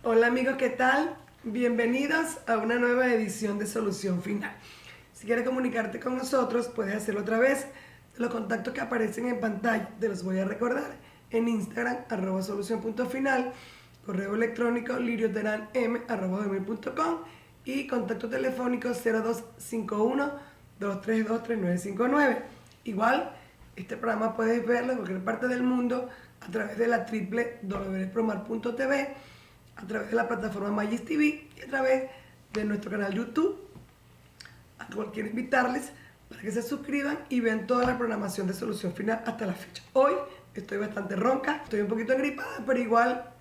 Hola amigos, ¿qué tal? Bienvenidos a una nueva edición de Solución Final. Si quieres comunicarte con nosotros, puedes hacerlo a través de los contactos que aparecen en pantalla. Te los voy a recordar en Instagram, @solución.final, correo electrónico lirioteranm@gmail.com y contacto telefónico 0251-232-3959. Igual, este programa puedes verlo en cualquier parte del mundo a través de la www.promar.tv, a través de la plataforma Magis TV y a través de nuestro canal YouTube. A cual quiero invitarles para que se suscriban y vean toda la programación de Solución Final hasta la fecha. Hoy estoy bastante ronca, estoy un poquito engripada, pero igual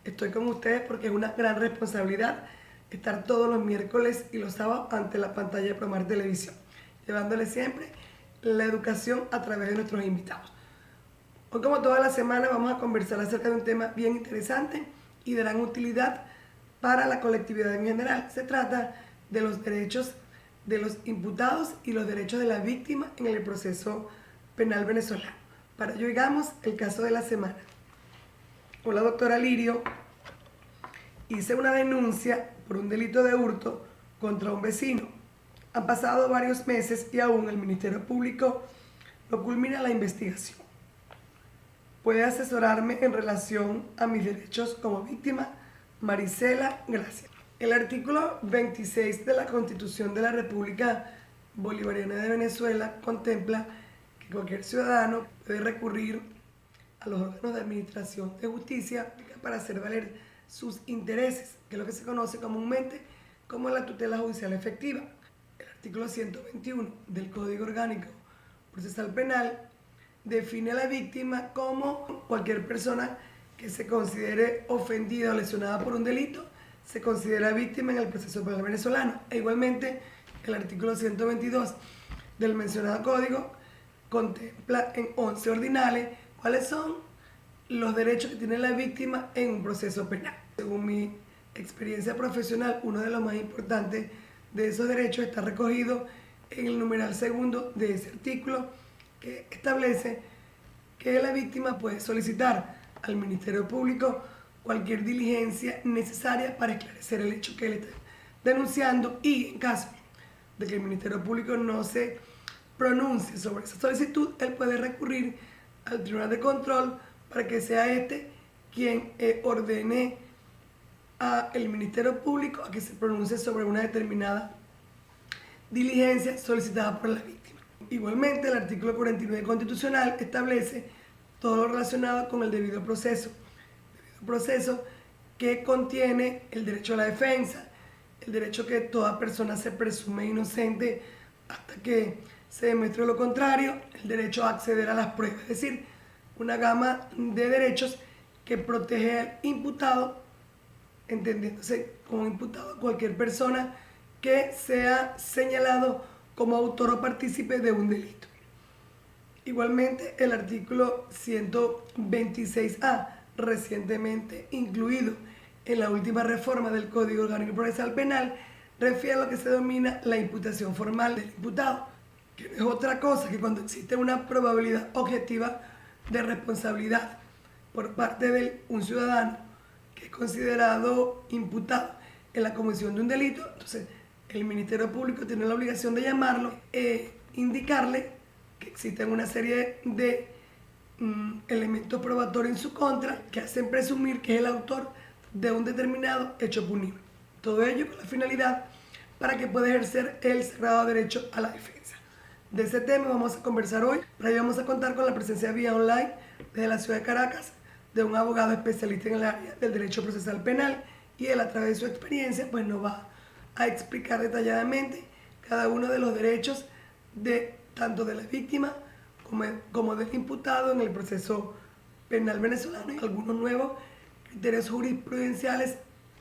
estoy con ustedes porque es una gran responsabilidad estar todos los miércoles y los sábados ante la pantalla de Promar Televisión, llevándoles siempre la educación a través de nuestros invitados. Hoy, como toda la semana, vamos a conversar acerca de un tema bien interesante y de gran utilidad para la colectividad en general. Se trata de los derechos de los imputados y los derechos de la víctima en el proceso penal venezolano. Para ello, digamos, el caso de la semana. Hola, doctora Lirio. Hice una denuncia por un delito de hurto contra un vecino. Han pasado varios meses y aún el Ministerio Público no culmina la investigación. ¿Puede asesorarme en relación a mis derechos como víctima? Marisela, gracias. El artículo 26 de la Constitución de la República Bolivariana de Venezuela contempla que cualquier ciudadano puede recurrir a los órganos de administración de justicia para hacer valer sus intereses, que es lo que se conoce comúnmente como la tutela judicial efectiva. El artículo 121 del Código Orgánico Procesal Penal define a la víctima como cualquier persona que se considere ofendida o lesionada por un delito, se considera víctima en el proceso penal venezolano. E igualmente, el artículo 122 del mencionado código contempla en 11 ordinales cuáles son los derechos que tiene la víctima en un proceso penal. Según mi experiencia profesional, uno de los más importantes de esos derechos está recogido en el numeral segundo de ese artículo, que establece que la víctima puede solicitar al Ministerio Público cualquier diligencia necesaria para esclarecer el hecho que él está denunciando, y en caso de que el Ministerio Público no se pronuncie sobre esa solicitud, él puede recurrir al Tribunal de Control para que sea este quien ordene al Ministerio Público a que se pronuncie sobre una determinada diligencia solicitada por la víctima. Igualmente, el artículo 49 constitucional establece todo lo relacionado con el debido proceso que contiene el derecho a la defensa, el derecho que toda persona se presume inocente hasta que se demuestre lo contrario, el derecho a acceder a las pruebas, es decir, una gama de derechos que protege al imputado, entendiéndose como imputado cualquier persona que sea señalado como autor o partícipe de un delito. Igualmente, el artículo 126A, recientemente incluido en la última reforma del Código Orgánico Procesal Penal, refiere a lo que se denomina la imputación formal del imputado, que no es otra cosa que cuando existe una probabilidad objetiva de responsabilidad por parte de un ciudadano que es considerado imputado en la comisión de un delito. Entonces, el Ministerio Público tiene la obligación de llamarlo e indicarle que existen una serie de elementos probatorios en su contra que hacen presumir que es el autor de un determinado hecho punible. Todo ello con la finalidad para que pueda ejercer el sagrado derecho a la defensa. De ese tema vamos a conversar hoy. Para ello vamos a contar con la presencia vía online desde la ciudad de Caracas de un abogado especialista en el área del derecho procesal penal, y él, a través de su experiencia, pues nos va a explicar detalladamente cada uno de los derechos tanto de la víctima como del imputado en el proceso penal venezolano, y algunos nuevos criterios jurisprudenciales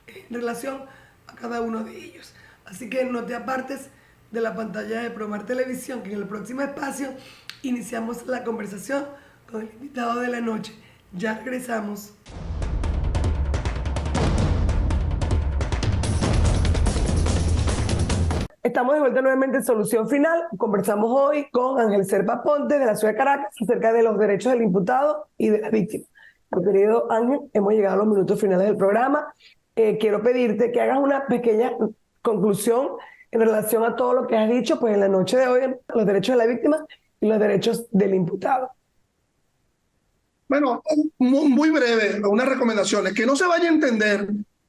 en relación a cada uno de ellos. Así que no te apartes de la pantalla de Promar Televisión, que en el próximo espacio iniciamos la conversación con el invitado de la noche. Ya regresamos. Estamos de vuelta nuevamente en Solución Final. Conversamos hoy con Ángel Serpa Ponte de la ciudad de Caracas acerca de los derechos del imputado y de la víctima. Mi querido Ángel, hemos llegado a los minutos finales del programa. Quiero pedirte que hagas una pequeña conclusión en relación a todo lo que has dicho, pues en la noche de hoy, los derechos de la víctima y los derechos del imputado. Bueno, muy breve, unas recomendaciones. Que no se vaya a entender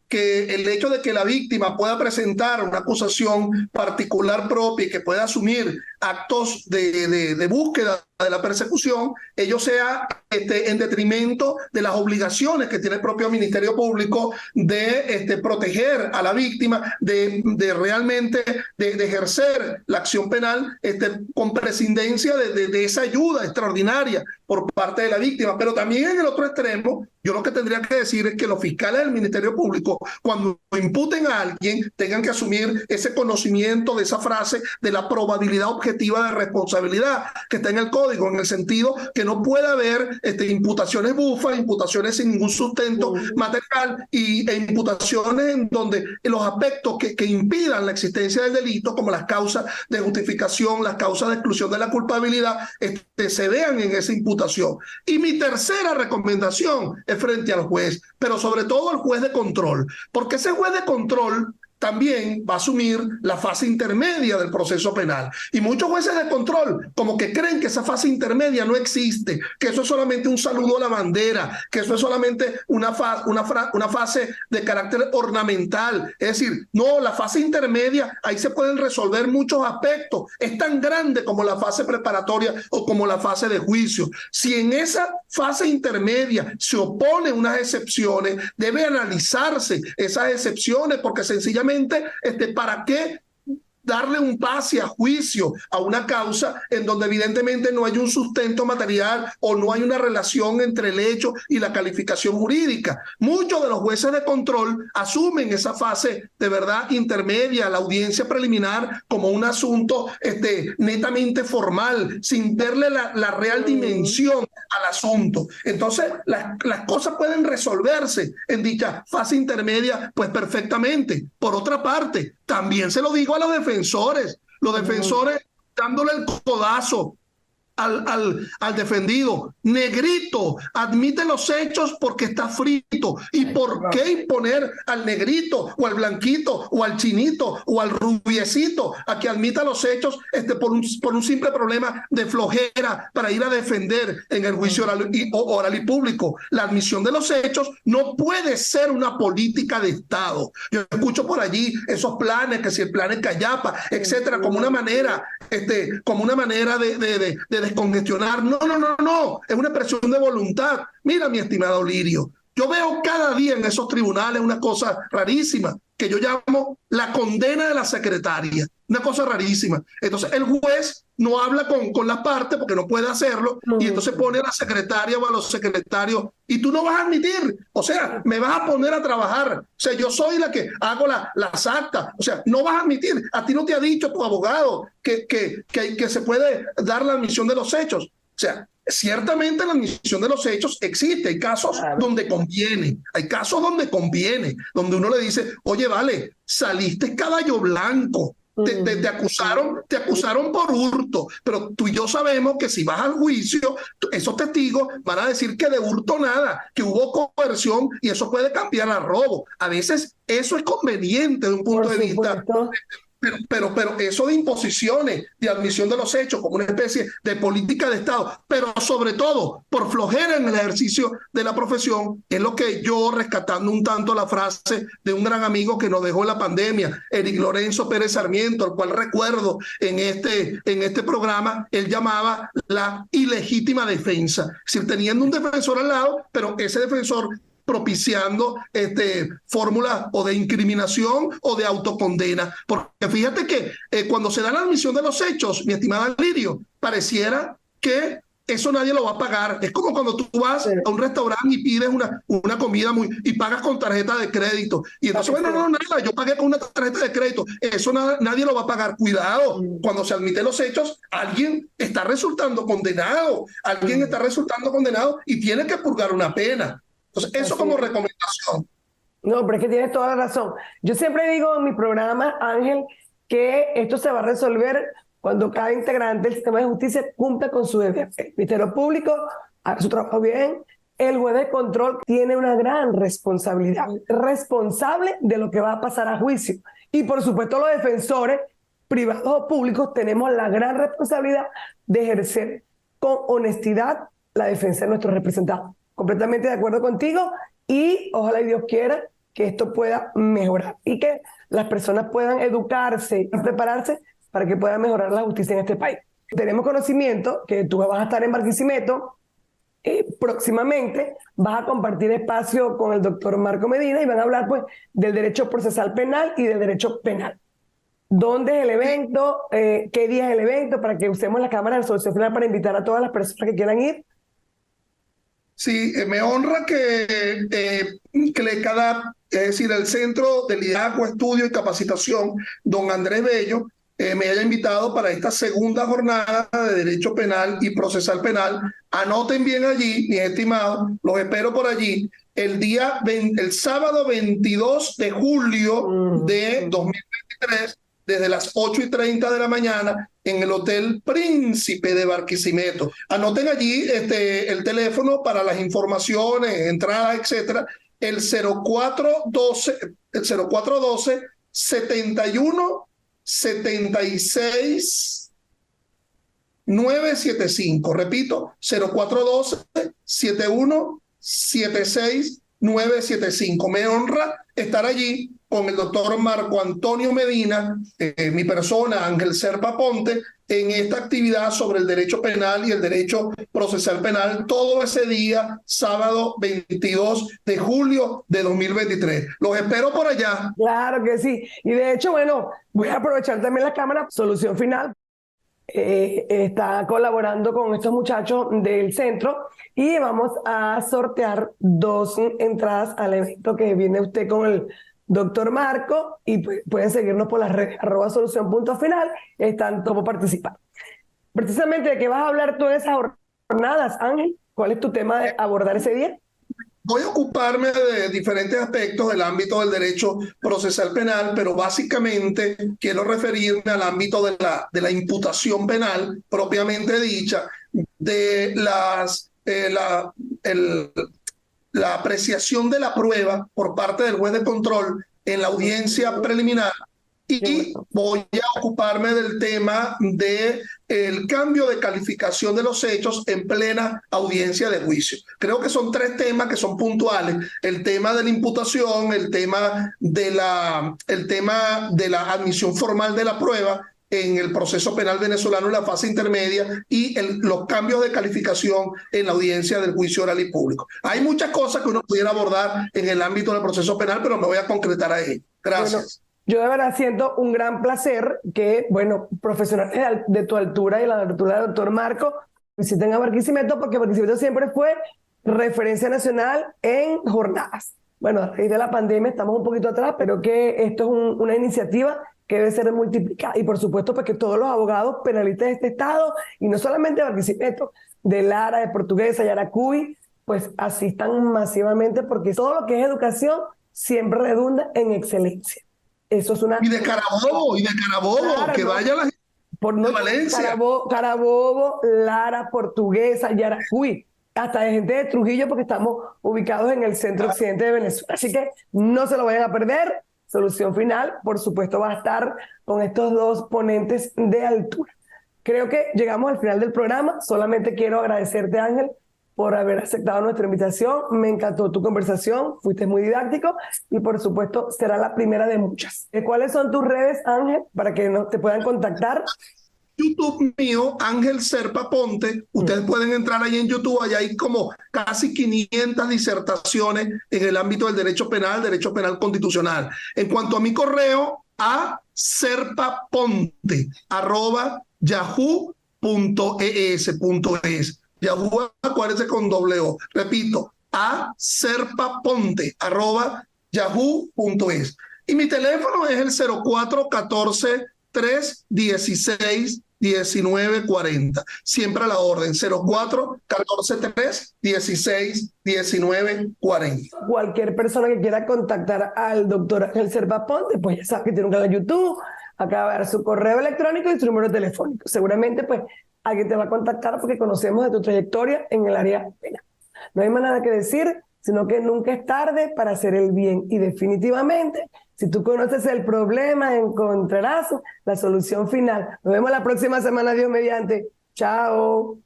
que el hecho de que la víctima pueda presentar una acusación particular propia y que pueda asumir actos de búsqueda de la persecución, ello sea en detrimento de las obligaciones que tiene el propio Ministerio Público de proteger a la víctima, de realmente de ejercer la acción penal con prescindencia de esa ayuda extraordinaria por parte de la víctima. Pero también en el otro extremo, yo lo que tendría que decir es que los fiscales del Ministerio Público, cuando imputen a alguien, tengan que asumir ese conocimiento de esa frase de la probabilidad objetiva de responsabilidad que está en el código, en el sentido que no puede haber imputaciones bufas, imputaciones sin ningún sustento material e imputaciones en donde los aspectos que impidan la existencia del delito, como las causas de justificación, las causas de exclusión de la culpabilidad, se vean en esa imputación. Y mi tercera recomendación es frente al juez, pero sobre todo al juez de control, porque ese juez de control también va a asumir la fase intermedia del proceso penal. Y muchos jueces de control como que creen que esa fase intermedia no existe, que eso es solamente un saludo a la bandera, que eso es solamente una fase de carácter ornamental. Es decir, no, la fase intermedia, ahí se pueden resolver muchos aspectos. Es tan grande como la fase preparatoria o como la fase de juicio. Si en esa fase intermedia se oponen unas excepciones, debe analizarse esas excepciones, porque sencillamente ¿para qué darle un pase a juicio a una causa en donde evidentemente no hay un sustento material o no hay una relación entre el hecho y la calificación jurídica? Muchos de los jueces de control asumen esa fase de verdad intermedia, la audiencia preliminar, como un asunto netamente formal, sin verle la real dimensión al asunto. Entonces, las cosas pueden resolverse en dicha fase intermedia, pues perfectamente. Por otra parte, también se lo digo a los defensores dándole el codazo al defendido. Negrito, admite los hechos porque está frito. ¿Y por qué imponer al negrito o al blanquito o al chinito o al rubiecito a que admita los hechos por un simple problema de flojera para ir a defender en el juicio oral y público? La admisión de los hechos no puede ser una política de Estado. Yo escucho por allí esos planes, que si el plan es Cayapa, etcétera, como una manera de descongestionar. No, es una expresión de voluntad. Mira, mi estimado Lirio, yo veo cada día en esos tribunales una cosa rarísima que yo llamo la condena de la secretaria, una cosa rarísima. Entonces el juez no habla con la parte porque no puede hacerlo, y entonces pone a la secretaria o a los secretarios, y tú no vas a admitir, o sea, me vas a poner a trabajar, o sea, yo soy la que hago las actas, o sea, no vas a admitir, a ti no te ha dicho tu abogado que se puede dar la admisión de los hechos. O sea, ciertamente la admisión de los hechos existe, hay casos donde conviene, donde uno le dice, oye, vale, saliste caballo blanco, te acusaron por hurto, pero tú y yo sabemos que si vas al juicio, esos testigos van a decir que de hurto nada, que hubo coerción, y eso puede cambiar a robo. A veces eso es conveniente de un punto de vista. Pero eso de imposiciones, de admisión de los hechos como una especie de política de Estado, pero sobre todo por flojera en el ejercicio de la profesión, es lo que yo, rescatando un tanto la frase de un gran amigo que nos dejó en la pandemia, Eric Lorenzo Pérez Sarmiento, al cual recuerdo en este programa, él llamaba la ilegítima defensa. Es decir, teniendo un defensor al lado, pero ese defensor propiciando fórmulas o de incriminación o de autocondena. Porque fíjate que cuando se da la admisión de los hechos, mi estimada Lirio, pareciera que eso nadie lo va a pagar. Es como cuando tú vas a un restaurante y pides una comida y pagas con tarjeta de crédito. Y entonces, nada, yo pagué con una tarjeta de crédito. Eso nadie lo va a pagar. Cuidado, cuando se admiten los hechos, alguien está resultando condenado. Y tiene que purgar una pena. Entonces, eso como recomendación. No, pero es que tienes toda la razón. Yo siempre digo en mi programa, Ángel, que esto se va a resolver cuando cada integrante del sistema de justicia cumpla con su deber. El Ministerio Público haga su trabajo bien, el juez de control tiene una gran responsabilidad, responsable de lo que va a pasar a juicio. Y por supuesto los defensores, privados o públicos, tenemos la gran responsabilidad de ejercer con honestidad la defensa de nuestros representados. Completamente de acuerdo contigo y ojalá y Dios quiera que esto pueda mejorar y que las personas puedan educarse y prepararse para que pueda mejorar la justicia en este país. Tenemos conocimiento que tú vas a estar en Barquisimeto. Próximamente vas a compartir espacio con el doctor Marco Medina y van a hablar pues del derecho procesal penal y del derecho penal. ¿Dónde es el evento? ¿Qué día es el evento? Para que usemos la Cámara de Resolución Final para invitar a todas las personas que quieran ir. Sí, me honra que CLECADAP, es decir, el Centro de Liderazgo, Estudio y Capacitación, don Andrés Bello, me haya invitado para esta segunda jornada de Derecho Penal y Procesal Penal. Anoten bien allí, mis estimados, los espero por allí, el sábado 22 de julio de 2023, desde las 8:30 de la mañana, en el Hotel Príncipe de Barquisimeto. Anoten allí el teléfono para las informaciones, entradas, etcétera, el 0412 71 76 975. Repito, 0412 71 76 975. Me honra estar allí con el doctor Marco Antonio Medina, mi persona, Ángel Serpa Ponte, en esta actividad sobre el derecho penal y el derecho procesal penal, todo ese día, sábado 22 de julio de 2023. Los espero por allá. Claro que sí. Y de hecho, bueno, voy a aprovechar también la cámara. Solución Final está colaborando con estos muchachos del centro y vamos a sortear 2 entradas al evento que viene usted con el doctor Marco y pueden seguirnos por las redes @solución.final. Están todos participando. Precisamente, ¿de qué vas a hablar tú en esas jornadas, Ángel? ¿Cuál es tu tema de abordar ese día? Voy a ocuparme de diferentes aspectos del ámbito del derecho procesal penal, pero básicamente quiero referirme al ámbito de la imputación penal propiamente dicha, de la apreciación de la prueba por parte del juez de control en la audiencia preliminar. Y voy a ocuparme del tema del cambio de calificación de los hechos en plena audiencia de juicio. Creo que son 3 temas que son puntuales. El tema de la imputación, el tema de la admisión formal de la prueba en el proceso penal venezolano en la fase intermedia y los cambios de calificación en la audiencia del juicio oral y público. Hay muchas cosas que uno pudiera abordar en el ámbito del proceso penal, pero me voy a concretar ahí. Gracias. Bueno, yo de verdad siento un gran placer que, bueno, profesionales de tu altura y la altura del doctor Marco visiten a Barquisimeto, porque Barquisimeto siempre fue referencia nacional en jornadas. Bueno, a raíz de la pandemia estamos un poquito atrás, pero que esto es una iniciativa que debe ser multiplicada. Y por supuesto, pues que todos los abogados penalistas de este estado, y no solamente de Barquisimeto, de Lara, de Portuguesa, Yaracuy, pues asistan masivamente, porque todo lo que es educación siempre redunda en excelencia. Eso es una... Y de Carabobo, claro, que vaya la gente de Valencia. Carabobo, Lara, Portuguesa, Yaracuy, hasta de gente de Trujillo, porque estamos ubicados en el centro occidente de Venezuela. Así que no se lo vayan a perder. Solución Final, por supuesto, va a estar con estos 2 ponentes de altura. Creo que llegamos al final del programa. Solamente quiero agradecerte, Ángel, por haber aceptado nuestra invitación. Me encantó tu conversación, fuiste muy didáctico y por supuesto será la primera de muchas. ¿Cuáles son tus redes, Ángel, para que te puedan contactar? YouTube mío, Ángel Serpa Ponte. Ustedes pueden entrar ahí en YouTube, allá hay como casi 500 disertaciones en el ámbito del derecho penal constitucional. En cuanto a mi correo, a serpaponte@yahoo.es. Yahoo, acuérdense con doble O. Repito, a serpaponte@yahoo.es. Y mi teléfono es el 0414 316 1940. Siempre a la orden. 0414 316 1940. Cualquier persona que quiera contactar al doctor Ángel Serpa Ponte, pues ya sabe que tiene un canal de YouTube, acá va a ver su correo electrónico y su número telefónico. Seguramente, pues, alguien te va a contactar porque conocemos de tu trayectoria en el área penal. No hay más nada que decir, sino que nunca es tarde para hacer el bien. Y definitivamente, si tú conoces el problema, encontrarás la solución final. Nos vemos la próxima semana, Dios mediante. Chao.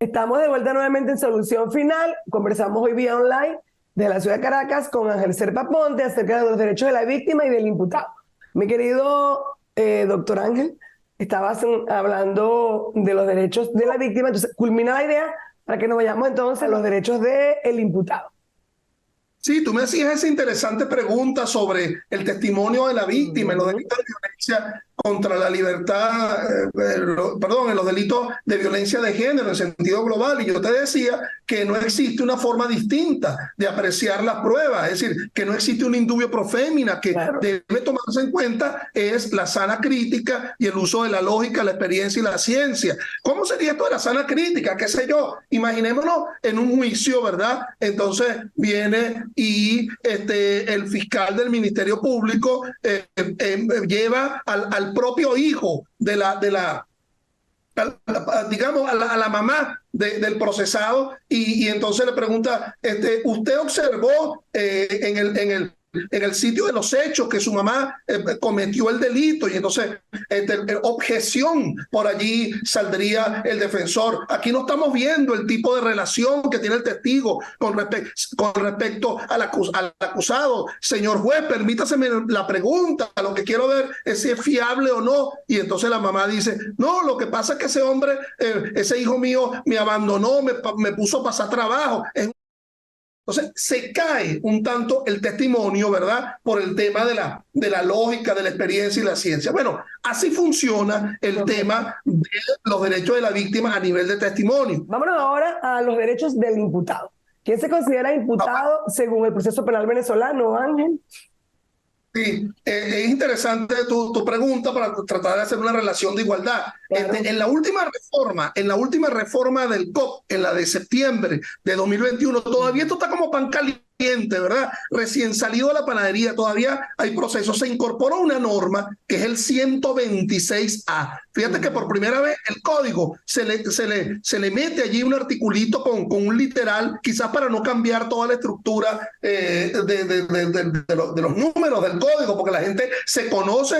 Estamos de vuelta nuevamente en Solución Final. Conversamos hoy vía online de la ciudad de Caracas con Ángel Serpa Ponte acerca de los derechos de la víctima y del imputado. Mi querido doctor Ángel, estabas hablando de los derechos de la víctima, entonces culmina la idea para que nos vayamos entonces a los derechos del imputado. Sí, tú me hacías esa interesante pregunta sobre el testimonio de la víctima, los delitos de violencia contra la libertad, en los delitos de violencia de género en sentido global. Y yo te decía que no existe una forma distinta de apreciar las pruebas, es decir, que no existe un indubio pro femina, que debe tomarse en cuenta es la sana crítica y el uso de la lógica, la experiencia y la ciencia. ¿Cómo sería esto de la sana crítica? ¿Qué sé yo? Imaginémonos en un juicio, ¿verdad? Entonces viene y el fiscal del Ministerio Público lleva al propio hijo digamos, a la mamá del procesado y entonces le pregunta, ¿usted observó en el sitio de los hechos que su mamá cometió el delito? Y entonces, objeción, por allí saldría el defensor. Aquí no estamos viendo el tipo de relación que tiene el testigo con respecto al acusado. Señor juez, permítaseme la pregunta, lo que quiero ver es si es fiable o no. Y entonces la mamá dice, no, lo que pasa es que ese hombre, ese hijo mío me abandonó, me puso a pasar trabajo. Entonces se cae un tanto el testimonio, ¿verdad? Por el tema de la lógica, de la experiencia y la ciencia. Bueno, así funciona el tema de los derechos de la víctima a nivel de testimonio. Vámonos ahora a los derechos del imputado. ¿Quién se considera imputado según el proceso penal venezolano, Ángel? Sí, es interesante tu pregunta para tratar de hacer una relación de igualdad. Claro. En la última reforma del COP, en la de septiembre de 2021, todavía esto está como pan caliente, ¿verdad? Recién salido de la panadería, todavía hay procesos. Se incorporó una norma que es el 126A. Fíjate que por primera vez el código se le mete allí un articulito con un literal, quizás para no cambiar toda la estructura de los números del código, porque la gente se conoce,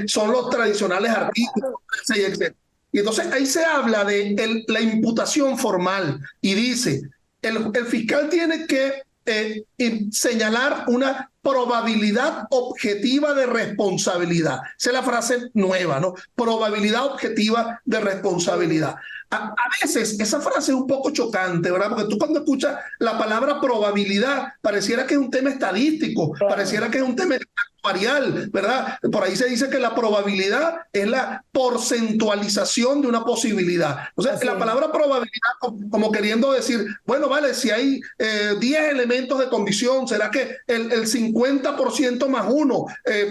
son los tradicionales artículos, etc. Y entonces ahí se habla de la imputación formal y dice, el fiscal tiene que señalar una probabilidad objetiva de responsabilidad. Esa es la frase nueva, ¿no? Probabilidad objetiva de responsabilidad. A veces esa frase es un poco chocante, ¿verdad? Porque tú cuando escuchas la palabra probabilidad, pareciera que es un tema estadístico, claro, pareciera que es un tema actuarial, ¿verdad? Por ahí se dice que la probabilidad es la porcentualización de una posibilidad. O sea, la palabra probabilidad como queriendo decir, bueno, vale, si hay 10 elementos de convicción, ¿será que el 50% más uno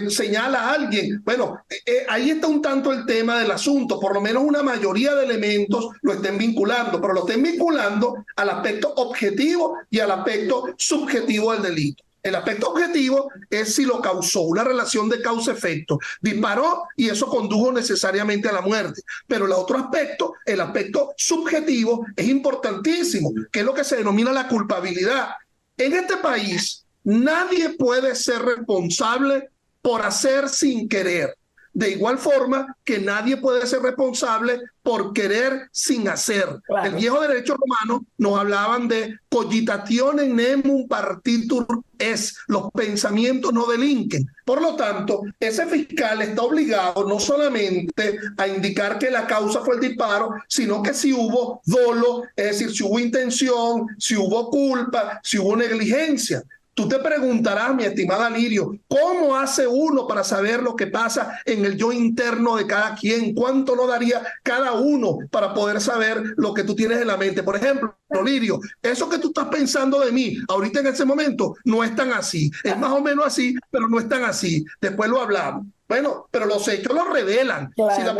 señala a alguien? Bueno, ahí está un tanto el tema del asunto. Por lo menos una mayoría de elementos lo estén vinculando, pero lo estén vinculando al aspecto objetivo y al aspecto subjetivo del delito. El aspecto objetivo es si lo causó, una relación de causa-efecto. Disparó y eso condujo necesariamente a la muerte. Pero el otro aspecto, el aspecto subjetivo, es importantísimo, que es lo que se denomina la culpabilidad. En este país, nadie puede ser responsable por hacer sin querer. De igual forma que nadie puede ser responsable por querer sin hacer. Claro. El viejo derecho romano nos hablaban de cogitationem nemum partitur es, los pensamientos no delinquen. Por lo tanto, ese fiscal está obligado no solamente a indicar que la causa fue el disparo, sino que si hubo dolo, es decir, si hubo intención, si hubo culpa, si hubo negligencia. Tú te preguntarás, mi estimada Lirio, ¿cómo hace uno para saber lo que pasa en el yo interno de cada quien? ¿Cuánto no daría cada uno para poder saber lo que tú tienes en la mente? Por ejemplo, Lirio, eso que tú estás pensando de mí ahorita en ese momento no es tan así. Es más o menos así, pero no es tan así. Después lo hablamos. Bueno, pero los hechos lo revelan. Claro. Si la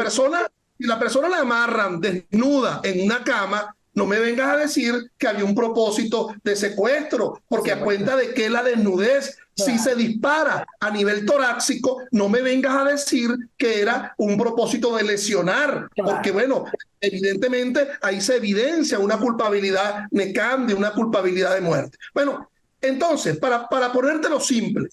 persona la amarran desnuda en una cama, no me vengas a decir que había un propósito de secuestro, porque a cuenta de que la desnudez Si se dispara a nivel torácico, no me vengas a decir que era un propósito de lesionar, porque bueno, evidentemente ahí se evidencia una culpabilidad necande, una culpabilidad de muerte. Bueno, entonces, para ponértelo simple,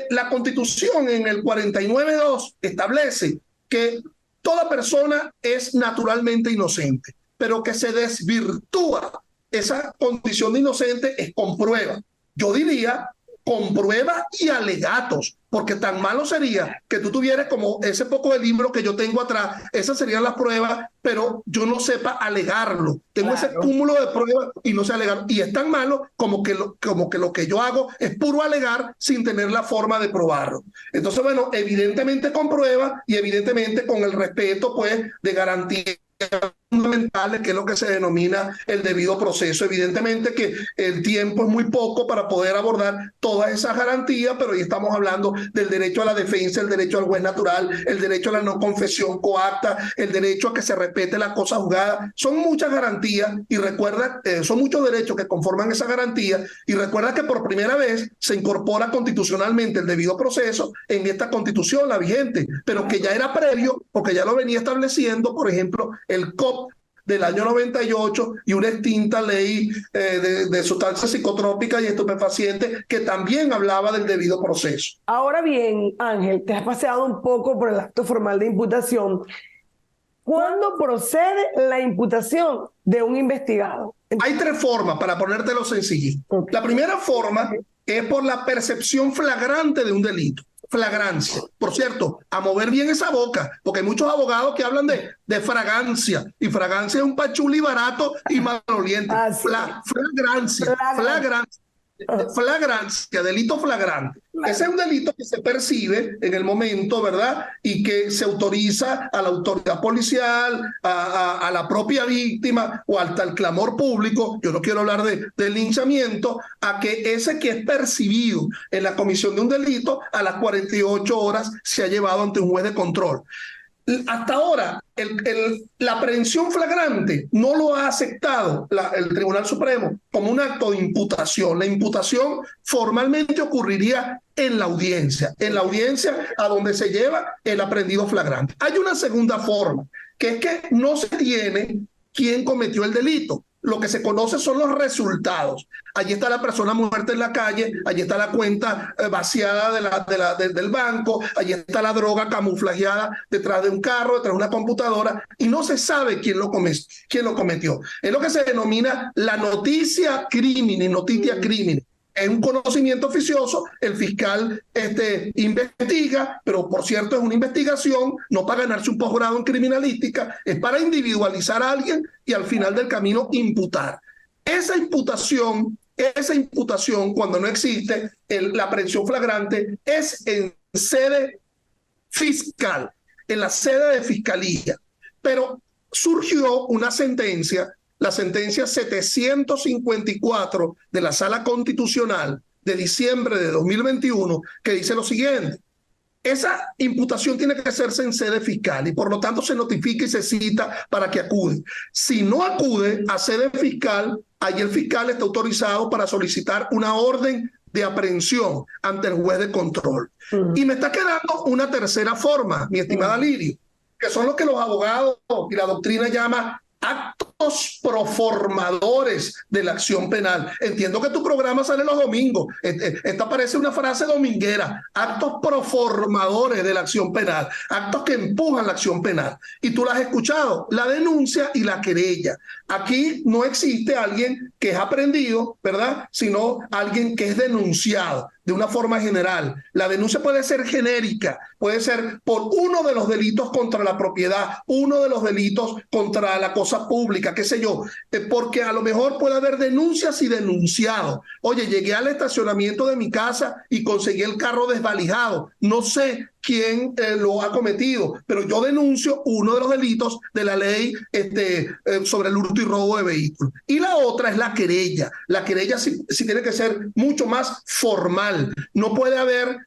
la Constitución en el 49.2 establece que toda persona es naturalmente inocente, pero que se desvirtúa esa condición de inocente es con prueba. Yo diría con prueba y alegatos, porque tan malo sería que tú tuvieras como ese poco de libro que yo tengo atrás, esas serían las pruebas, pero yo no sepa alegarlo. Tengo ese cúmulo de pruebas y no sé alegar. Y es tan malo como que lo que yo hago es puro alegar sin tener la forma de probarlo. Entonces, bueno, evidentemente con prueba y evidentemente con el respeto, pues, de garantía fundamentales, que es lo que se denomina el debido proceso. Evidentemente que el tiempo es muy poco para poder abordar todas esas garantías, pero ahí estamos hablando del derecho a la defensa, el derecho al juez natural, el derecho a la no confesión coacta, el derecho a que se respete la cosa juzgada. Son muchas garantías y recuerda, son muchos derechos que conforman esa garantía, y recuerda que por primera vez se incorpora constitucionalmente el debido proceso en esta constitución, la vigente, pero que ya era previo, porque ya lo venía estableciendo, por ejemplo, el COP del año 98 y una extinta ley de sustancias psicotrópicas y estupefacientes que también hablaba del debido proceso. Ahora bien, Ángel, te has paseado un poco por el acto formal de imputación. ¿Cuándo procede la imputación de un investigado? Hay tres formas para ponértelo sencillo. La primera forma es por la percepción flagrante de un delito. Flagrancia. Por cierto, a mover bien esa boca, porque hay muchos abogados que hablan de fragancia, y fragancia es un pachuli barato y maloliente. Flagrancia, delito flagrante. Ese es un delito que se percibe en el momento, ¿verdad? Y que se autoriza a la autoridad policial, a la propia víctima o hasta el clamor público, yo no quiero hablar de linchamiento, a que ese que es percibido en la comisión de un delito a las 48 horas se ha llevado ante un juez de control. Hasta ahora, la aprehensión flagrante no lo ha aceptado el Tribunal Supremo como un acto de imputación. La imputación formalmente ocurriría en la audiencia a donde se lleva el aprehendido flagrante. Hay una segunda forma, que es que no se tiene quién cometió el delito. Lo que se conoce son los resultados. Allí está la persona muerta en la calle, allí está la cuenta vaciada del banco, allí está la droga camuflajeada detrás de un carro, detrás de una computadora, y no se sabe quién lo cometió. Es lo que se denomina la noticia crimine, noticia crimine. Es un conocimiento oficioso, el fiscal investiga, pero por cierto es una investigación, no para ganarse un posgrado en criminalística, es para individualizar a alguien y al final del camino imputar. Esa imputación, cuando no existe la aprehensión flagrante, es en sede fiscal, en la sede de fiscalía. Pero surgió una sentencia, la sentencia 754 de la Sala Constitucional de diciembre de 2021, que dice lo siguiente: esa imputación tiene que hacerse en sede fiscal y por lo tanto se notifica y se cita para que acude. Si no acude a sede fiscal, ahí el fiscal está autorizado para solicitar una orden de aprehensión ante el juez de control. Y me está quedando una tercera forma, mi estimada Lirio, que son los que los abogados y la doctrina llama actos proformadores de la acción penal. Entiendo que tu programa sale los domingos. Esta parece una frase dominguera. Actos proformadores de la acción penal. Actos que empujan la acción penal. Y tú la has escuchado. La denuncia y la querella. Aquí no existe alguien que es aprehendido, ¿verdad? Sino alguien que es denunciado de una forma general. La denuncia puede ser genérica, puede ser por uno de los delitos contra la propiedad, uno de los delitos contra la cosa pública, qué sé yo, porque a lo mejor puede haber denuncias y denunciados. Oye, llegué al estacionamiento de mi casa y conseguí el carro desvalijado. No sé quién lo ha cometido, pero yo denuncio uno de los delitos de la ley sobre el hurto y robo de vehículos. Y la otra es la querella. La querella sí tiene que ser mucho más formal. No puede haber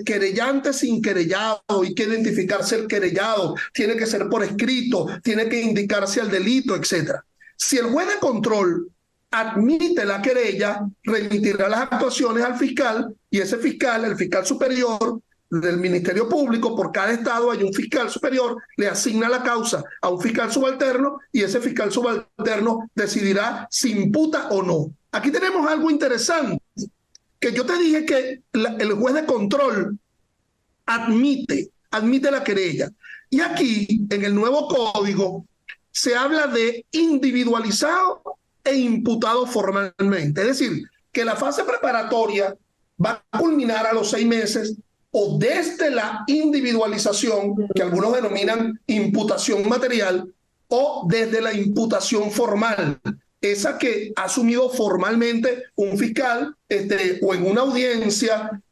querellante sin querellado, hay que identificarse el querellado, tiene que ser por escrito, tiene que indicarse el delito, etc. Si el juez de control admite la querella, remitirá las actuaciones al fiscal y ese fiscal, el fiscal superior del Ministerio Público, por cada estado hay un fiscal superior, le asigna la causa a un fiscal subalterno y ese fiscal subalterno decidirá si imputa o no. Aquí tenemos algo interesante, que yo te dije que el juez de control admite la querella. Y aquí, en el nuevo código, se habla de individualizado e imputado formalmente. Es decir, que la fase preparatoria va a culminar a los 6 meses o desde la individualización, que algunos denominan imputación material, o desde la imputación formal, esa que ha asumido formalmente un fiscal o en una audiencia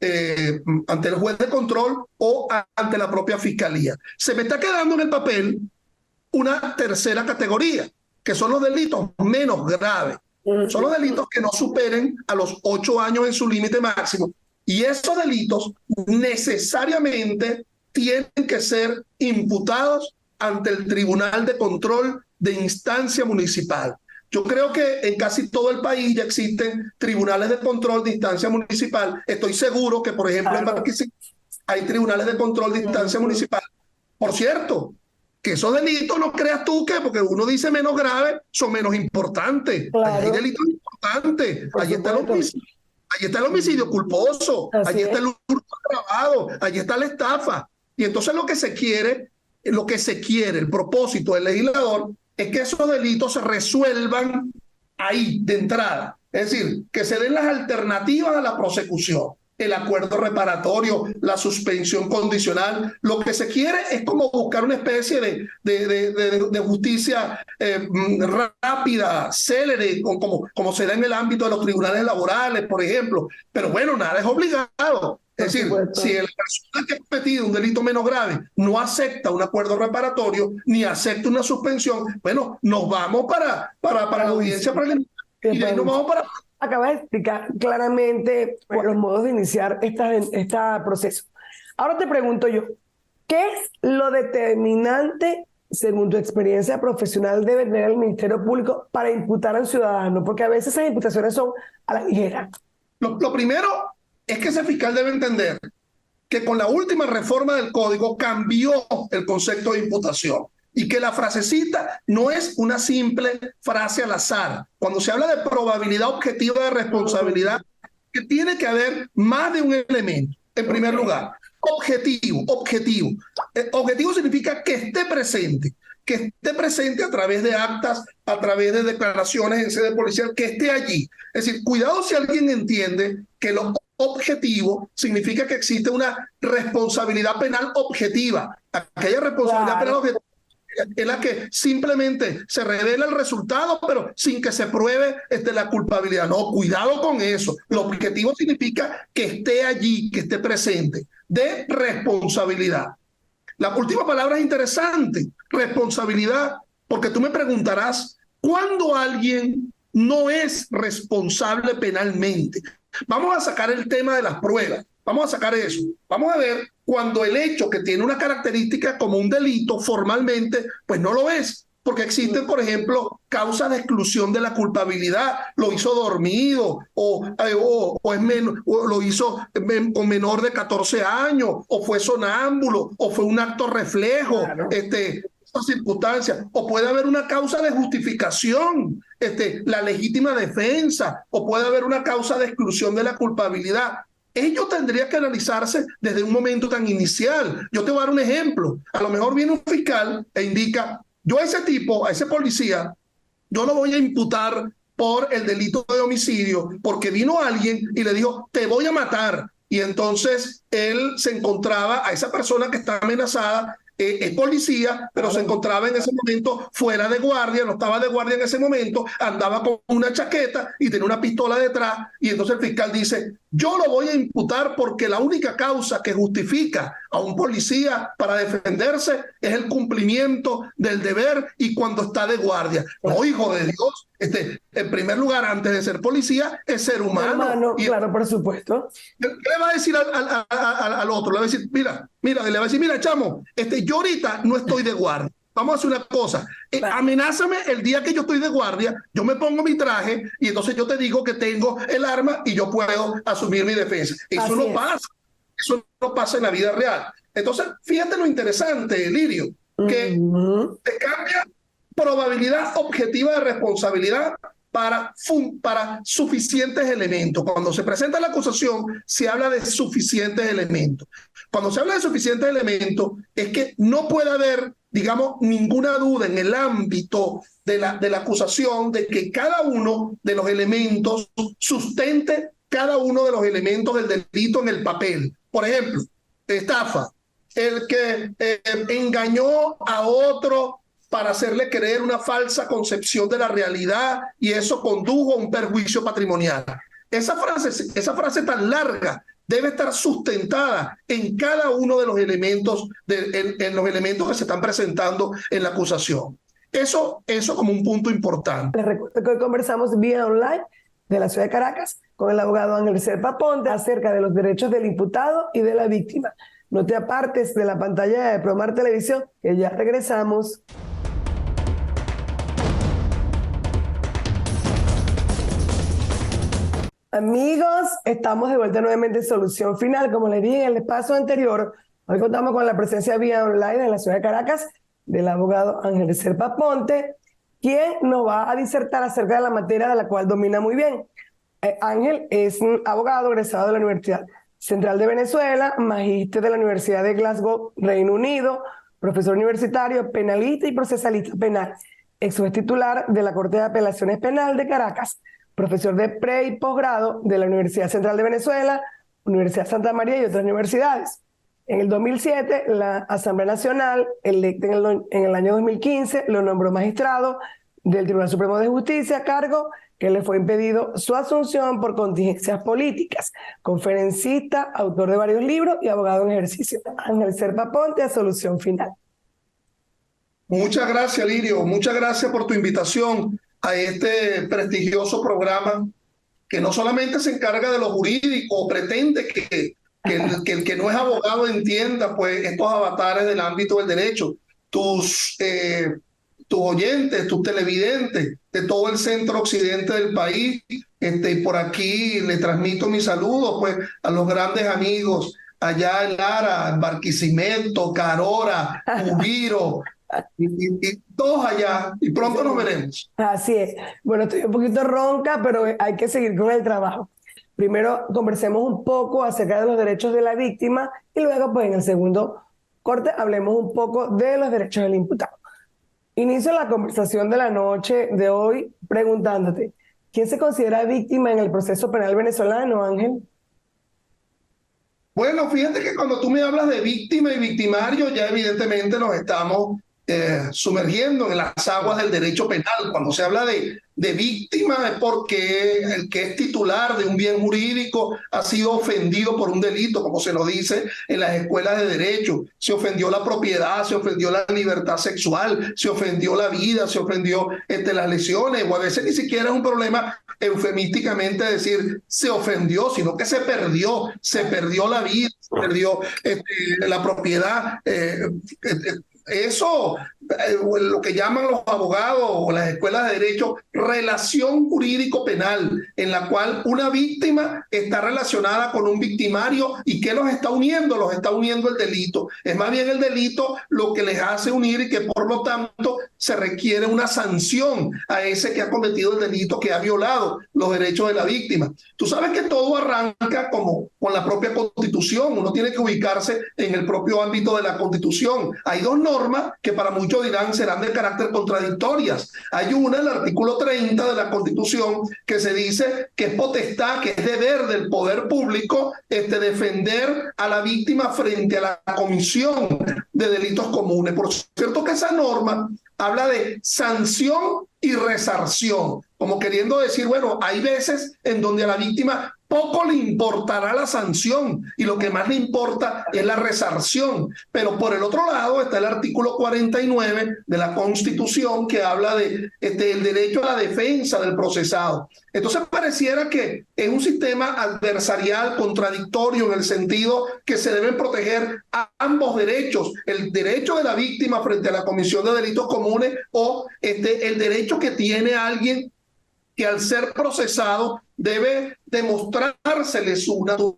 ante el juez de control o ante la propia fiscalía. Se me está quedando en el papel una tercera categoría, que son los delitos menos graves. Son los delitos que no superen a los 8 años en su límite máximo. Y esos delitos necesariamente tienen que ser imputados ante el Tribunal de Control de Instancia Municipal. Yo creo que en casi todo el país ya existen tribunales de control de instancia municipal. Estoy seguro que, por ejemplo, en Barquisimeto hay tribunales de control de instancia municipal. Por cierto, que esos delitos, no creas tú que porque uno dice menos grave, son menos importantes. Claro. Hay delitos importantes. Allí está el homicidio. Allí está el homicidio culposo, allí está el hurto agravado, allí está la estafa. Y entonces lo que se quiere, el propósito del legislador, es que esos delitos se resuelvan ahí, de entrada. Es decir, que se den las alternativas a la prosecución, el acuerdo reparatorio, la suspensión condicional. Lo que se quiere es como buscar una especie de justicia rápida, célere, como se da en el ámbito de los tribunales laborales, por ejemplo. Pero bueno, nada es obligado. Es decir, si la persona que ha cometido un delito menos grave no acepta un acuerdo reparatorio ni acepta una suspensión, bueno, nos vamos para la audiencia preliminar y de ahí nos vamos para... Acabas de explicar claramente los modos de iniciar este proceso. Ahora te pregunto yo, ¿qué es lo determinante, según tu experiencia profesional, debe tener el Ministerio Público para imputar al ciudadano? Porque a veces esas imputaciones son a la ligera. Lo primero es que ese fiscal debe entender que con la última reforma del Código cambió el concepto de imputación. Y que la frasecita no es una simple frase al azar. Cuando se habla de probabilidad objetiva de responsabilidad, que tiene que haber más de un elemento. En primer lugar, objetivo. Objetivo significa que esté presente a través de actas, a través de declaraciones en sede policial, que esté allí. Es decir, cuidado si alguien entiende que lo objetivo significa que existe una responsabilidad penal objetiva. Aquella responsabilidad penal objetiva en la que simplemente se revela el resultado, pero sin que se pruebe la culpabilidad. No, cuidado con eso. Lo objetivo significa que esté allí, que esté presente. De responsabilidad. La última palabra es interesante, responsabilidad, porque tú me preguntarás, ¿cuándo alguien no es responsable penalmente? Vamos a sacar el tema de las pruebas. Vamos a sacar eso. Vamos a ver cuando el hecho que tiene una característica como un delito formalmente, pues no lo es. Porque existen, por ejemplo, causas de exclusión de la culpabilidad. Lo hizo dormido o lo hizo con menor de 14 años o fue sonámbulo o fue un acto reflejo. Claro. Estas circunstancias. O puede haber una causa de justificación, la legítima defensa, o puede haber una causa de exclusión de la culpabilidad. Ello tendría que analizarse desde un momento tan inicial. Yo te voy a dar un ejemplo. A lo mejor viene un fiscal e indica, yo a ese tipo, a ese policía, yo lo voy a imputar por el delito de homicidio, porque vino alguien y le dijo, te voy a matar. Y entonces él se encontraba, a esa persona que está amenazada, es policía, pero se encontraba en ese momento fuera de guardia, no estaba de guardia en ese momento, andaba con una chaqueta y tenía una pistola detrás, y entonces el fiscal dice, yo lo voy a imputar porque la única causa que justifica a un policía para defenderse es el cumplimiento del deber y cuando está de guardia. No, hijo de Dios, en primer lugar, antes de ser policía, es ser humano. Claro, por supuesto. ¿Qué le va a decir al otro? Le va a decir, mira, chamo, yo ahorita no estoy de guardia. vamos a hacer una cosa. Amenázame el día que yo estoy de guardia, yo me pongo mi traje y entonces yo te digo que tengo el arma y yo puedo asumir mi defensa. Eso no pasa. Eso no pasa en la vida real. Entonces, fíjate lo interesante, Lirio, que te cambia probabilidad objetiva de responsabilidad para suficientes elementos. Cuando se presenta la acusación, se habla de suficientes elementos. Cuando se habla de suficientes elementos, es que no puede haber, digamos, ninguna duda en el ámbito de la acusación de que cada uno de los elementos sustente cada uno de los elementos del delito en el papel. Por ejemplo, estafa, el que engañó a otro para hacerle creer una falsa concepción de la realidad y eso condujo a un perjuicio patrimonial. Esa frase tan larga debe estar sustentada en cada uno de los elementos, en los elementos que se están presentando en la acusación. Eso como un punto importante. Les recuerdo que hoy conversamos vía online de la ciudad de Caracas con el abogado Ángel Serpa Ponte acerca de los derechos del imputado y de la víctima. No te apartes de la pantalla de Promar Televisión, que ya regresamos. Amigos, estamos de vuelta nuevamente en Solución Final. Como les dije en el espacio anterior, hoy contamos con la presencia vía online en la ciudad de Caracas del abogado Ángel Serpa Ponte, quien nos va a disertar acerca de la materia de la cual domina muy bien. Ángel es un abogado egresado de la Universidad Central de Venezuela, magíster de la Universidad de Glasgow, Reino Unido, profesor universitario, penalista y procesalista penal, ex juez titular de la Corte de Apelaciones Penal de Caracas, profesor de pre y posgrado de la Universidad Central de Venezuela, Universidad Santa María y otras universidades. En el 2007, la Asamblea Nacional, electa en el año 2015, lo nombró magistrado del Tribunal Supremo de Justicia, cargo que le fue impedido su asunción por contingencias políticas. Conferencista, autor de varios libros y abogado en ejercicio. Ángel Serpa Ponte, a Solución Final. Muchas gracias, Lirio. Muchas gracias por tu invitación a este prestigioso programa que no solamente se encarga de lo jurídico, pretende que el que no es abogado entienda pues estos avatares del ámbito del derecho. Tus oyentes, tus televidentes de todo el centro occidente del país, y por aquí le transmito mis saludos pues a los grandes amigos allá en Lara, en Barquisimeto, Carora, Ubiro, y todos allá, y pronto nos veremos. Así es. Bueno, estoy un poquito ronca, pero hay que seguir con el trabajo. Primero conversemos un poco acerca de los derechos de la víctima y luego, pues en el segundo corte, hablemos un poco de los derechos del imputado. Inicio la conversación de la noche de hoy preguntándote, ¿quién se considera víctima en el proceso penal venezolano, Ángel? Bueno, fíjate que cuando tú me hablas de víctima y victimario, ya evidentemente nos estamos sumergiendo en las aguas del derecho penal. Cuando se habla de víctima es porque el que es titular de un bien jurídico ha sido ofendido por un delito, como se nos dice en las escuelas de derecho. Se ofendió la propiedad, se ofendió la libertad sexual, se ofendió la vida, se ofendió las lesiones, o a veces ni siquiera es un problema eufemísticamente decir se ofendió, sino que se perdió la vida, se perdió la propiedad. Eso, lo que llaman los abogados o las escuelas de derecho, relación jurídico-penal, en la cual una víctima está relacionada con un victimario. ¿Y qué los está uniendo? Los está uniendo el delito. Es más bien el delito lo que les hace unir y que por lo tanto se requiere una sanción a ese que ha cometido el delito, que ha violado los derechos de la víctima. Tú sabes que todo arranca como con la propia Constitución. Uno tiene que ubicarse en el propio ámbito de la Constitución. Hay dos normas que para muchos dirán serán de carácter contradictorias. Hay una, el artículo 30 de la Constitución, que se dice que es potestad, que es deber del poder público defender a la víctima frente a la comisión de delitos comunes. Por cierto que esa norma habla de sanción y resarción, como queriendo decir, bueno, hay veces en donde a la víctima poco le importará la sanción y lo que más le importa es la resarción. Pero por el otro lado está el artículo 49 de la Constitución que habla de el derecho a la defensa del procesado. Entonces pareciera que es un sistema adversarial, contradictorio, en el sentido que se deben proteger a ambos derechos, el derecho de la víctima frente a la comisión de delitos comunes o el derecho que tiene alguien que al ser procesado debe demostrársele su natural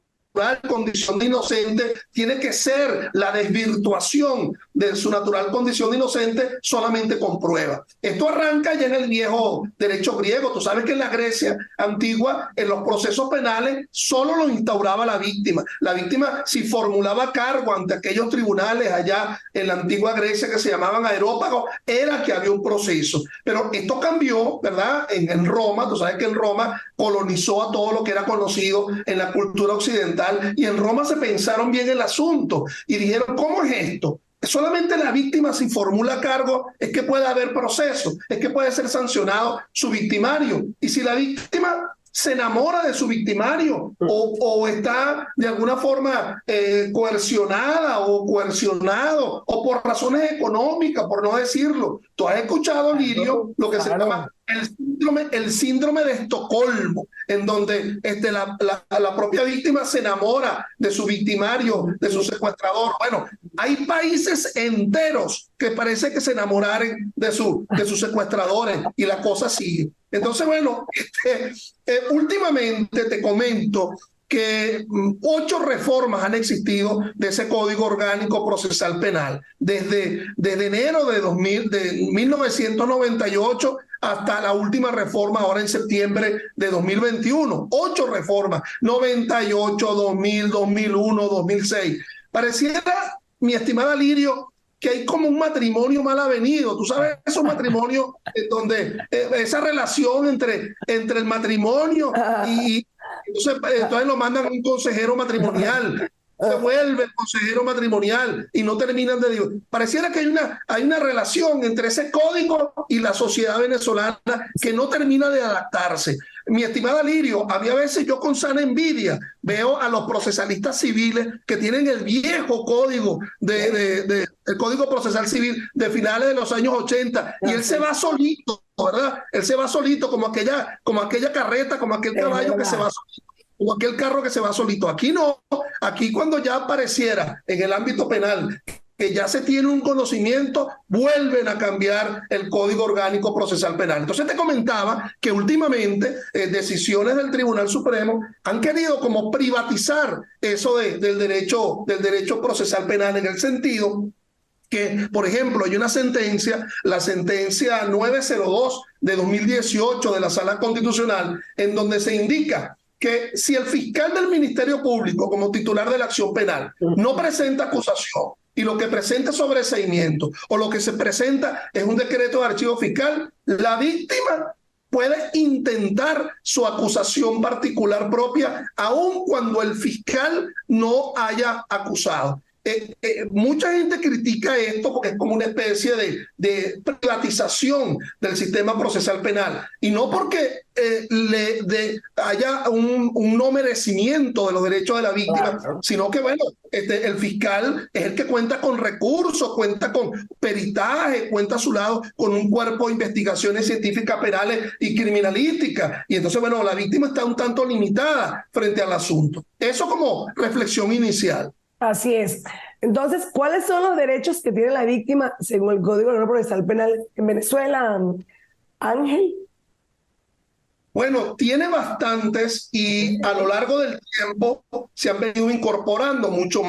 condición de inocente, tiene que ser la desvirtuación de su natural condición de inocente solamente con prueba. Esto arranca ya en el viejo derecho griego. Tú sabes que en la Grecia antigua, en los procesos penales, solo lo instauraba la víctima. La víctima, si formulaba cargo ante aquellos tribunales allá en la antigua Grecia que se llamaban aerópagos, era que había un proceso. Pero esto cambió, ¿verdad? En Roma, tú sabes que en Roma colonizó a todo lo que era conocido en la cultura occidental, y en Roma se pensaron bien el asunto y dijeron, ¿cómo es esto? Solamente la víctima, si formula cargo, es que puede haber proceso, es que puede ser sancionado su victimario. Y si la víctima se enamora de su victimario o está de alguna forma coercionada o coercionado o por razones económicas, por no decirlo. Tú has escuchado, Lirio, lo que se llama el síndrome de Estocolmo, en donde la propia víctima se enamora de su victimario, de su secuestrador. Bueno, hay países enteros que parece que se enamoraren de sus secuestradores y la cosa sigue. Entonces, bueno, últimamente te comento que 8 reformas han existido de ese Código Orgánico Procesal Penal, desde enero de 1998 hasta la última reforma ahora en septiembre de 2021. 8 reformas, 98, 2000, 2001, 2006. Pareciera, mi estimada Lirio, que hay como un matrimonio mal avenido. Tú sabes, esos matrimonios donde esa relación entre el matrimonio y entonces lo mandan a un consejero matrimonial. Se vuelve el consejero matrimonial y no terminan de divorciar. Pareciera que hay una relación entre ese código y la sociedad venezolana que no termina de adaptarse. Mi estimada Lirio, había veces yo con sana envidia veo a los procesalistas civiles que tienen el viejo código el Código Procesal Civil de finales de los años 80 y él se va solito, ¿verdad? Él se va solito como aquella carreta, como aquel caballo que se va solito, o aquel carro que se va solito. Aquí no, aquí cuando ya apareciera en el ámbito penal que ya se tiene un conocimiento, vuelven a cambiar el Código Orgánico Procesal Penal. Entonces te comentaba que últimamente decisiones del Tribunal Supremo han querido como privatizar eso del derecho procesal penal, en el sentido que, por ejemplo, hay una sentencia, la sentencia 902 de 2018 de la Sala Constitucional, en donde se indica que si el fiscal del Ministerio Público, como titular de la acción penal, no presenta acusación y lo que presenta es sobreseimiento o lo que se presenta es un decreto de archivo fiscal, la víctima puede intentar su acusación particular propia aun cuando el fiscal no haya acusado. Mucha gente critica esto porque es como una especie de privatización del sistema procesal penal, y no porque haya un no merecimiento de los derechos de la víctima, claro, sino que bueno, el fiscal es el que cuenta con recursos, cuenta con peritaje, cuenta a su lado con un cuerpo de investigaciones científicas penales y criminalísticas, y entonces bueno, la víctima está un tanto limitada frente al asunto. Eso como reflexión inicial. Así es. Entonces, ¿cuáles son los derechos que tiene la víctima según el Código Orgánico Procesal Penal en Venezuela, Ángel? Bueno, tiene bastantes y a lo largo del tiempo se han venido incorporando muchos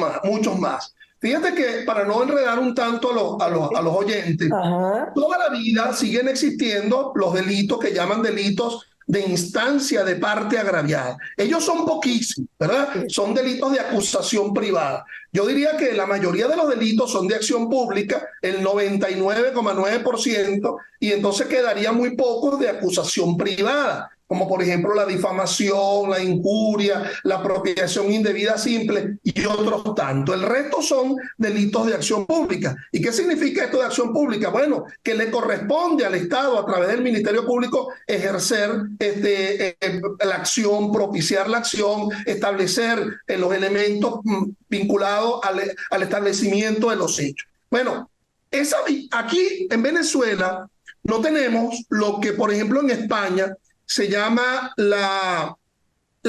más. Fíjate que para no enredar un tanto a los oyentes, toda la vida siguen existiendo los delitos que llaman delitos de instancia de parte agraviada. Ellos son poquísimos, ¿verdad? Son delitos de acusación privada. Yo diría que la mayoría de los delitos son de acción pública, el 99,9%, y entonces quedaría muy poco de acusación privada. como por ejemplo la difamación, la injuria, la apropiación indebida simple y otros tantos. El resto son delitos de acción pública. ¿Y qué significa esto de acción pública? Bueno, que le corresponde al Estado a través del Ministerio Público ejercer la acción, propiciar la acción, establecer los elementos vinculados al establecimiento de los hechos. Bueno, aquí en Venezuela no tenemos lo que, por ejemplo, en España se llama la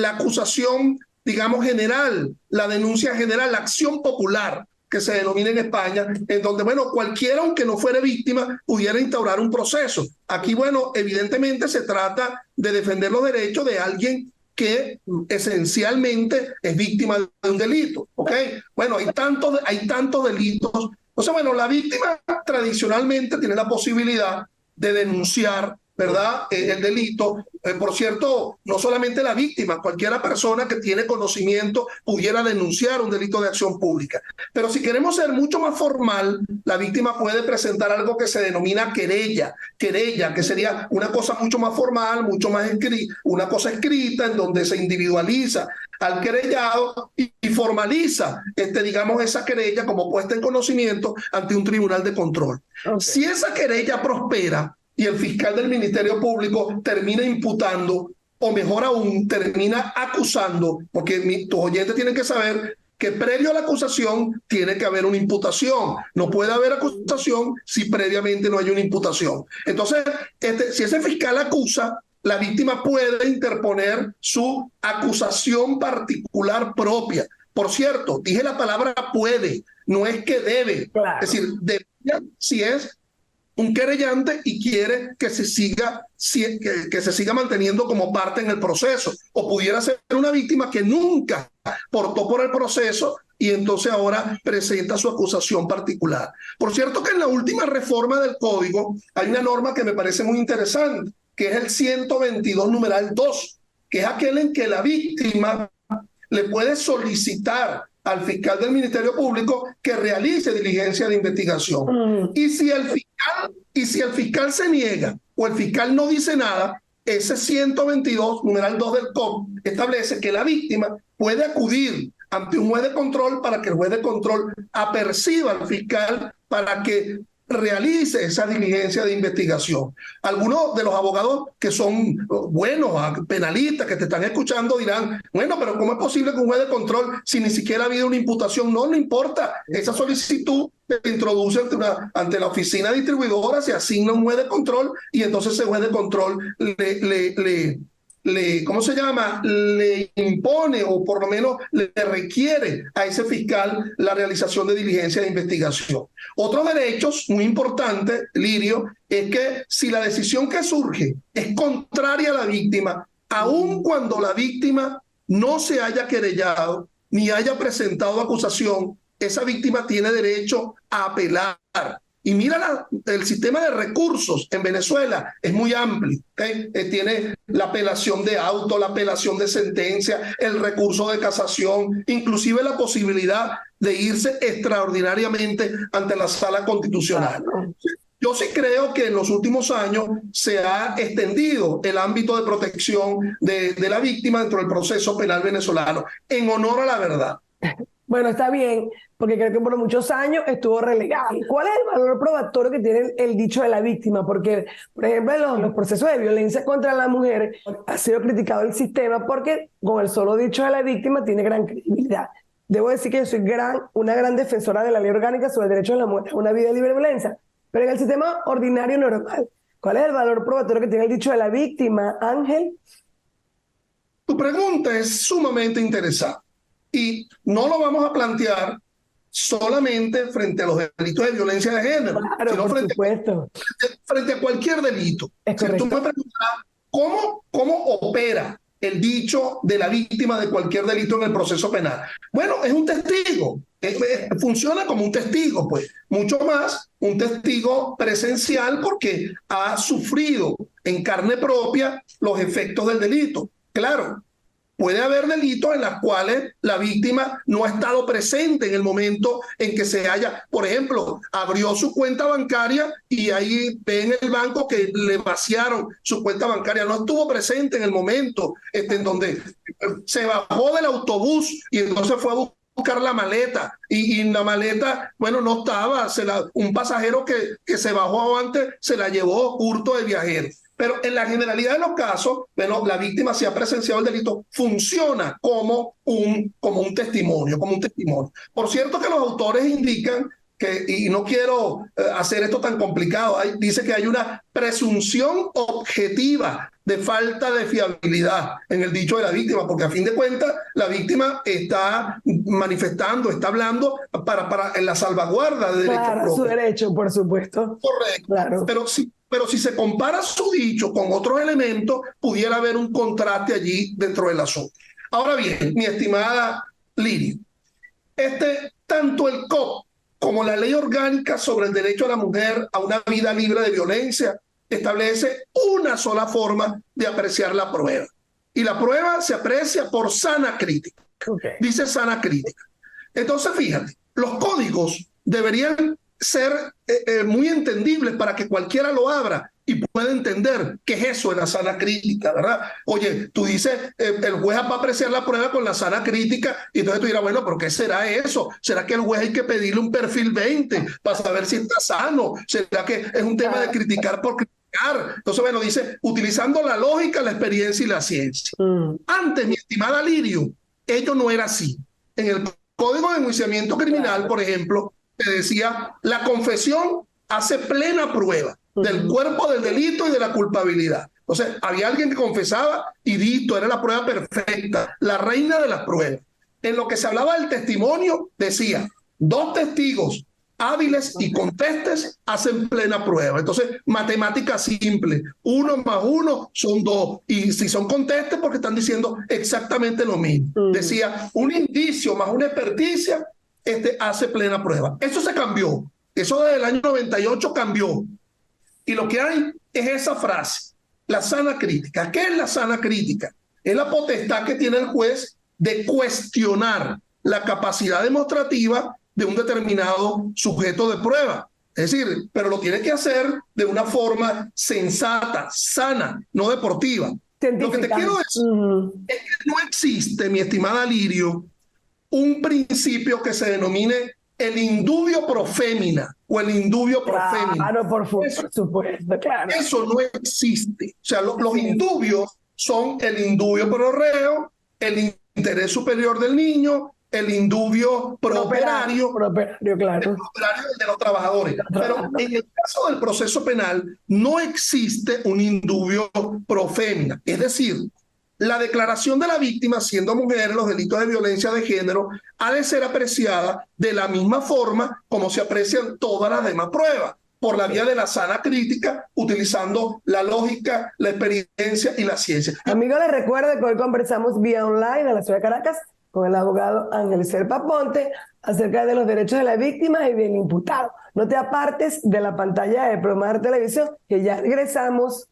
acusación, digamos, general, la denuncia general, la acción popular, que se denomina en España, en donde, bueno, cualquiera, aunque no fuera víctima, pudiera instaurar un proceso. Aquí, bueno, evidentemente se trata de defender los derechos de alguien que esencialmente es víctima de un delito, ¿ok? Bueno, hay tantos delitos. O sea, bueno, la víctima tradicionalmente tiene la posibilidad de denunciar, ¿verdad? El delito. Por cierto, no solamente la víctima, cualquiera persona que tiene conocimiento pudiera denunciar un delito de acción pública. Pero si queremos ser mucho más formal, la víctima puede presentar algo que se denomina querella, que sería una cosa mucho más formal, mucho más una cosa escrita en donde se individualiza al querellado y formaliza, digamos, esa querella como puesta en conocimiento ante un tribunal de control. Okay. Si esa querella prospera y el fiscal del Ministerio Público termina imputando, o mejor aún, termina acusando, porque tus oyentes tienen que saber que previo a la acusación tiene que haber una imputación. No puede haber acusación si previamente no hay una imputación. Entonces, si ese fiscal acusa, la víctima puede interponer su acusación particular propia. Por cierto, dije la palabra puede, no es que debe. Claro. Es decir, debería, si es un querellante y quiere que se siga manteniendo como parte en el proceso, o pudiera ser una víctima que nunca portó por el proceso y entonces ahora presenta su acusación particular. Por cierto que en la última reforma del Código hay una norma que me parece muy interesante, que es el 122 numeral 2, que es aquel en que la víctima le puede solicitar al fiscal del Ministerio Público que realice diligencia de investigación. Y si el fiscal se niega o el fiscal no dice nada, ese 122, numeral 2 del COP, establece que la víctima puede acudir ante un juez de control para que el juez de control aperciba al fiscal para que realice esa diligencia de investigación. Algunos de los abogados que son buenos, penalistas, que te están escuchando dirán, bueno, pero ¿cómo es posible que un juez de control, si ni siquiera ha habido una imputación? No importa. Esa solicitud se introduce ante la oficina distribuidora, se asigna un juez de control y entonces ese juez de control ¿cómo se llama? Le impone o por lo menos le requiere a ese fiscal la realización de diligencia de investigación. Otros derechos muy importantes, Lirio, es que si la decisión que surge es contraria a la víctima, aun cuando la víctima no se haya querellado ni haya presentado acusación, esa víctima tiene derecho a apelar. Y mira, el sistema de recursos en Venezuela es muy amplio. Tiene la apelación de auto, la apelación de sentencia, el recurso de casación, inclusive la posibilidad de irse extraordinariamente ante la sala constitucional. Yo sí creo que en los últimos años se ha extendido el ámbito de protección de la víctima dentro del proceso penal venezolano, en honor a la verdad. Bueno, está bien, porque creo que por muchos años estuvo relegado. ¿Cuál es el valor probatorio que tiene el dicho de la víctima? Porque, por ejemplo, en los procesos de violencia contra la mujer ha sido criticado el sistema porque con el solo dicho de la víctima tiene gran credibilidad. Debo decir que yo soy una gran defensora de la ley orgánica sobre el derecho de la mujer a una vida libre de violencia. Pero en el sistema ordinario normal, ¿cuál es el valor probatorio que tiene el dicho de la víctima, Ángel? Tu pregunta es sumamente interesante. Y no lo vamos a plantear solamente frente a los delitos de violencia de género, claro, sino frente a cualquier delito. Si tú me preguntas, ¿cómo opera el dicho de la víctima de cualquier delito en el proceso penal? Bueno, es un testigo, funciona como un testigo, pues, mucho más un testigo presencial porque ha sufrido en carne propia los efectos del delito. Claro, puede haber delitos en los cuales la víctima no ha estado presente en el momento en que se haya, por ejemplo, abrió su cuenta bancaria y ahí ve en el banco que le vaciaron su cuenta bancaria, no estuvo presente en el momento en donde se bajó del autobús y entonces fue a buscar la maleta y en la maleta, bueno, no estaba, un pasajero que se bajó antes se la llevó hurto de viajero. Pero en la generalidad de los casos, bueno, la víctima, si ha presenciado el delito, funciona como un testimonio, como un testimonio. Por cierto que los autores indican que, y no quiero hacer esto tan complicado, dice que hay una presunción objetiva de falta de fiabilidad en el dicho de la víctima, porque a fin de cuentas la víctima está manifestando, está hablando en la salvaguarda de derechos propios. Su derecho, por supuesto. Correcto. Claro. Pero si se compara su dicho con otros elementos, pudiera haber un contraste allí dentro del asunto. Ahora bien, mi estimada Lirio, tanto el COP como la Ley Orgánica sobre el Derecho a la Mujer a una vida libre de violencia establece una sola forma de apreciar la prueba. Y la prueba se aprecia por sana crítica. Okay. Dice sana crítica. Entonces, fíjate, los códigos deberían ser muy entendibles para que cualquiera lo abra y pueda entender qué es eso de la sana crítica, ¿verdad? Oye, tú dices, el juez va a apreciar la prueba con la sana crítica y entonces tú dirás, bueno, ¿pero qué será eso? ¿Será que al juez hay que pedirle un perfil 20 para saber si está sano? ¿Será que es un tema de criticar por criticar? Entonces, bueno, dice, utilizando la lógica, la experiencia y la ciencia. Antes, mi estimada Lirio, ello no era así. En el Código de Enjuiciamiento Criminal, por ejemplo, te decía, la confesión hace plena prueba del cuerpo del delito y de la culpabilidad. Entonces, había alguien que confesaba y listo, era la prueba perfecta, la reina de las pruebas. En lo que se hablaba del testimonio, decía, 2 testigos hábiles y contestes hacen plena prueba. Entonces, matemática simple, 1 más 1 son 2. Y si son contestes, porque están diciendo exactamente lo mismo. Decía, un indicio más una experticia hace plena prueba. Eso se cambió. Eso desde el año 98 cambió. Y lo que hay es esa frase, la sana crítica. ¿Qué es la sana crítica? Es la potestad que tiene el juez de cuestionar la capacidad demostrativa de un determinado sujeto de prueba. Es decir, pero lo tiene que hacer de una forma sensata, sana, no deportiva. Lo que te quiero decir es que no existe, mi estimada Lirio, un principio que se denomine el indubio pro femina o el indubio pro femina. Claro, por supuesto, claro. Eso no existe. O sea, los indubios son el indubio pro reo, el interés superior del niño, el indubio pro operario, claro. el operario de los trabajadores. Pero en el caso del proceso penal no existe un indubio pro femina. Es decir, la declaración de la víctima, siendo mujer en los delitos de violencia de género, ha de ser apreciada de la misma forma como se aprecian todas las demás pruebas, por la vía de la sana crítica, utilizando la lógica, la experiencia y la ciencia. Amigos, les recuerdo que hoy conversamos vía online a la ciudad de Caracas con el abogado Ángel Serpa Ponte acerca de los derechos de la víctima y del imputado. No te apartes de la pantalla de Promar Televisión, que ya regresamos.